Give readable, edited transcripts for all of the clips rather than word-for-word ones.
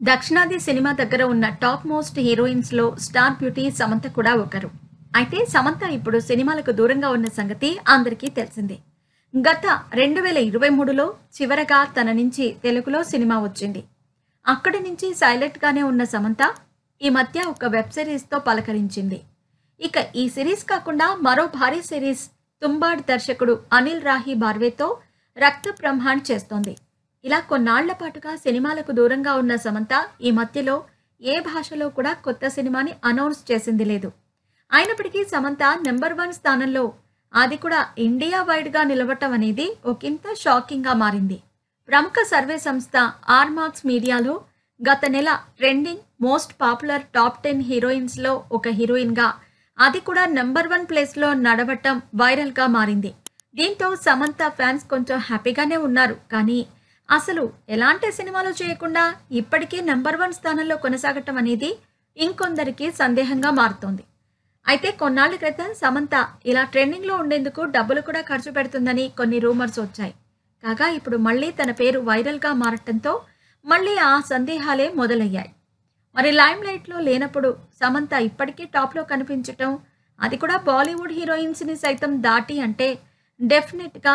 దక్షిణాది సినిమా దగ్గర ఉన్న టాప్ మోస్ట్ హీరోయిన్స్‌లో స్టార్ బ్యూటీ సమంత కూడా ఒకరు. అయితే సమంత ఇప్పుడు సినిమాలకు దూరంగా ఉన్న సంగతి అందరికీ తెలిసిందే. గత 2023లో చివరగా తన నుంచి తెలుగులో సినిమా వచ్చింది. అక్కడి నుంచి సైలెంట్‌గానే ఉన్న సమంత ఈ మధ్య ఒక వెబ్ సిరీస్‌తో పలకరించింది. ఇక ఈ సిరీస్ కాకుండా మరో భారీ సిరీస్ 'తుంబాడ్' దర్శకుడు అనిల్ రాహి బార్వేతో 'రక్త బ్రహ్మాండ్' చేస్తోంది. ఇలా కొన్నాళ్ల పాటుగా సినిమాలకు దూరంగా ఉన్న సమంత ఈ మధ్యలో ఏ భాషలో కూడా కొత్త సినిమాని అనౌన్స్ చేసింది లేదు. అయినప్పటికీ సమంత నెంబర్ 1 స్థానంలో, అది కూడా ఇండియా వైడ్‌గా నిలవటం అనేది ఒకింత షాకింగ్‌గా మారింది. ప్రముఖ సర్వే సంస్థ ఆర్మాక్స్ మీడియాలో గత నెల ట్రెండింగ్ మోస్ట్ పాపులర్ టాప్ 10 హీరోయిన్స్‌లో ఒక హీరోయిన్‌గా, అది కూడా నెంబర్ 1 ప్లేస్‌లో నడవటం వైరల్‌గా మారింది. దీంతో సమంత ఫ్యాన్స్ కొంచెం హ్యాపీగానే ఉన్నారు. కానీ అసలు ఎలాంటి సినిమాలు చేయకుండా ఇప్పటికీ నెంబర్ 1 స్థానంలో కొనసాగటం అనేది ఇంకొందరికి సందేహంగా మారుతోంది. అయితే కొన్నాళ్ల క్రితం సమంత ఇలా ట్రెండింగ్‌లో ఉండేందుకు డబ్బులు కూడా ఖర్చు పెడుతుందని కొన్ని రూమర్స్ వచ్చాయి. కాగా ఇప్పుడు మళ్ళీ తన పేరు వైరల్‌గా మారటంతో మళ్ళీ ఆ సందేహాలే మొదలయ్యాయి. మరి లైమ్‌లైట్‌లో లేనప్పుడు సమంత ఇప్పటికీ టాప్‌లో కనిపించటం, అది కూడా బాలీవుడ్ హీరోయిన్స్‌ని సైతం దాటి అంటే డెఫినెట్‌గా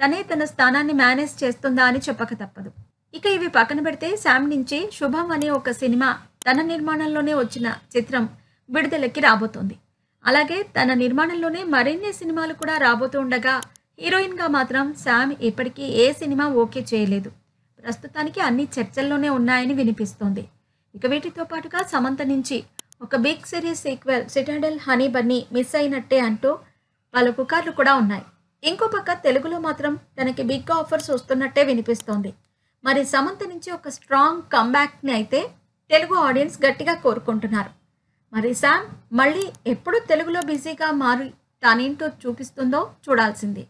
తనే తన స్థానాన్ని మేనేజ్ చేస్తుందా అని చెప్పక తప్పదు. ఇక ఇవి పక్కన పెడితే శామ్ నుంచి 'శుభం' అనే ఒక సినిమా తన నిర్మాణంలోనే వచ్చిన చిత్రం విడుదలకి రాబోతోంది. అలాగే తన నిర్మాణంలోనే మరిన్ని సినిమాలు కూడా రాబోతూ ఉండగా, హీరోయిన్‌గా మాత్రం శామ్ ఇప్పటికీ ఏ సినిమా ఓకే చేయలేదు. ప్రస్తుతానికి అన్ని చర్చల్లోనే ఉన్నాయని వినిపిస్తోంది. ఇక వీటితో పాటుగా సమంత నుంచి ఒక big series sequel 'Citadel Honey Bunny' miss అయినట్టే అంటూ పలు పుకార్లు కూడా ఉన్నాయి. ఇంకో పక్క తెలుగులో మాత్రం తనకి బిగ్ ఆఫర్స్ వస్తున్నట్టే వినిపిస్తోంది. మరి సమంత నుంచి ఒక స్ట్రాంగ్ కమ్‌బ్యాక్‌ని అయితే తెలుగు ఆడియన్స్ గట్టిగా కోరుకుంటున్నారు. మరి శామ్ మళ్ళీ ఎప్పుడు తెలుగులో బిజీగా మారి తానేంటో చూపిస్తుందో చూడాల్సిందే.